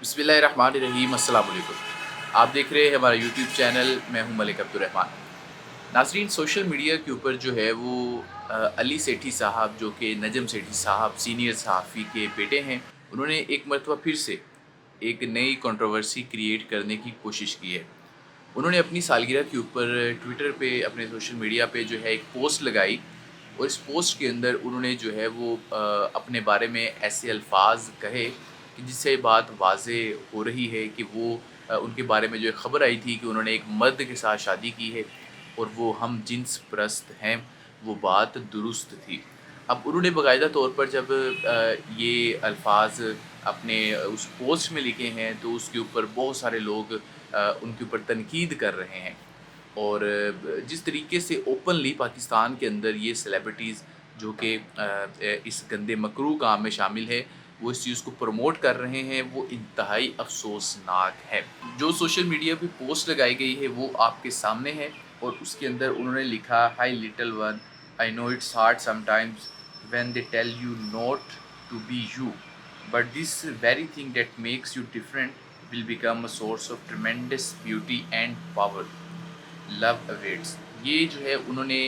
बिस्मिल्लाहिर्रहमानिर्रहीम। अस्सलाम वालेकुम। आप देख रहे हैं हमारा यूट्यूब चैनल। मैं हूं मलिक अब्दुर्रहमान। नाज़रीन, सोशल मीडिया के ऊपर जो है वो अली सेठी साहब, जो कि नजम सेठी साहब सीनियर सहाफ़ी के बेटे हैं, उन्होंने एक मरतबा फिर से एक नई कंट्रोवर्सी क्रिएट करने की कोशिश की है। उन्होंने अपनी सालगिरह के ऊपर ट्विटर पे, अपने सोशल मीडिया पे जो है एक पोस्ट लगाई, और इस पोस्ट के अंदर उन्होंने जो है वो अपने बारे में ऐसे अल्फाज कहे कि जिससे बात वाज़े हो रही है कि वो उनके बारे में जो एक ख़बर आई थी कि उन्होंने एक मर्द के साथ शादी की है और वो हम जिन्स परस्त हैं, वो बात दुरुस्त थी। अब उन्होंने बाकायदा तौर पर जब ये अल्फाज अपने उस पोस्ट में लिखे हैं, तो उसके ऊपर बहुत सारे लोग उनके ऊपर तनकीद कर रहे हैं। और जिस तरीके से ओपनली पाकिस्तान के अंदर ये सेलिब्रिटीज़ जो कि इस गंदे मकरूह काम में शामिल है, वो इस चीज़ को प्रमोट कर रहे हैं, वो इंतहाई अफसोसनाक है। जो सोशल मीडिया पे पोस्ट लगाई गई है वो आपके सामने है, और उसके अंदर उन्होंने लिखा, hi little one, I know it's hard sometimes when they tell you not to be you, but this very thing that makes you different will become a source of tremendous beauty and power. Love awaits. ये जो है उन्होंने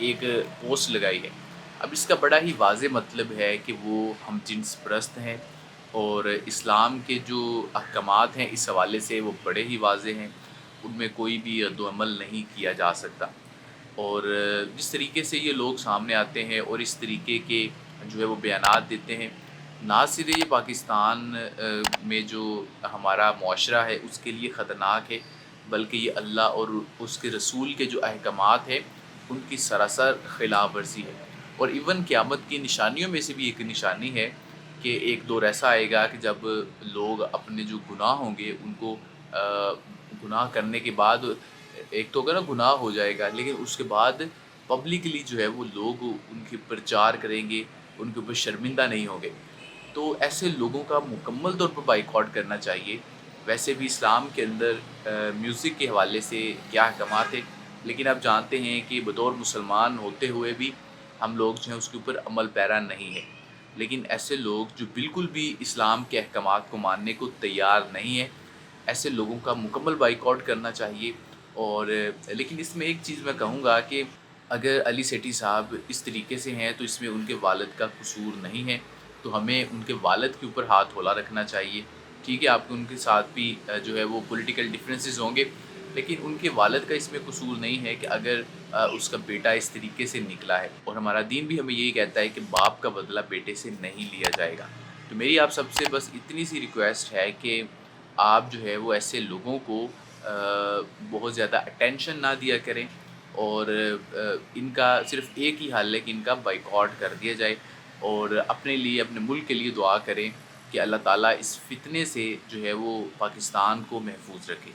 एक post लगाई है। अब इसका बड़ा ही वाज़े मतलब है कि वो हम जिन्स परस्त हैं, और इस्लाम के जो अहकामात हैं इस हवाले से वो बड़े ही वाज़े हैं, उनमें कोई भी रद्द-ओ-अमल नहीं किया जा सकता। और जिस तरीके से ये लोग सामने आते हैं और इस तरीके के जो है वो बयानात देते हैं, ना सिर्फ ये पाकिस्तान में जो हमारा मुआशरा है उसके लिए ख़तरनाक है, बल्कि ये अल्लाह और उसके रसूल के जो अहकामात हैं उनकी सरासर खिलाफ वर्जी है। और इवन क़यामत की निशानियों में से भी एक निशानी है कि एक दौर ऐसा आएगा कि जब लोग अपने जो गुनाह होंगे उनको गुनाह करने के बाद, एक तो अगर ना गुनाह हो जाएगा, लेकिन उसके बाद पब्लिकली जो है वो लोग उनके प्रचार करेंगे, उनके ऊपर शर्मिंदा नहीं होंगे। तो ऐसे लोगों का मुकम्मल तौर पर बाइकआउट करना चाहिए। वैसे भी इस्लाम के अंदर म्यूज़िक के हवाले से क्या अहकामात है, लेकिन आप जानते हैं कि बतौर मुसलमान होते हुए भी हम लोग जो हैं उसके ऊपर अमल पैरा नहीं है। लेकिन ऐसे लोग जो बिल्कुल भी इस्लाम के अहकामात को मानने को तैयार नहीं है, ऐसे लोगों का मुकम्मल बाइकआउट करना चाहिए। और लेकिन इसमें एक चीज़ मैं कहूँगा कि अगर अली सेठी साहब इस तरीके से हैं तो इसमें उनके वालिद का कसूर नहीं है, तो हमें उनके वालिद के ऊपर हाथ हौला रखना चाहिए। ठीक है, आपके उनके साथ भी जो है वो पॉलिटिकल डिफरेंसेस होंगे, लेकिन उनके वालिद का इसमें कसूर नहीं है कि अगर उसका बेटा इस तरीके से निकला है। और हमारा दीन भी हमें यही कहता है कि बाप का बदला बेटे से नहीं लिया जाएगा। तो मेरी आप सबसे बस इतनी सी रिक्वेस्ट है कि आप जो है वो ऐसे लोगों को बहुत ज़्यादा अटेंशन ना दिया करें, और इनका सिर्फ़ एक ही हल है कि इनका बाइकआउट कर दिया जाए, और अपने लिए, अपने मुल्क के लिए दुआ करें कि अल्लाह ताला इस फितने से जो है वो पाकिस्तान को महफूज रखे।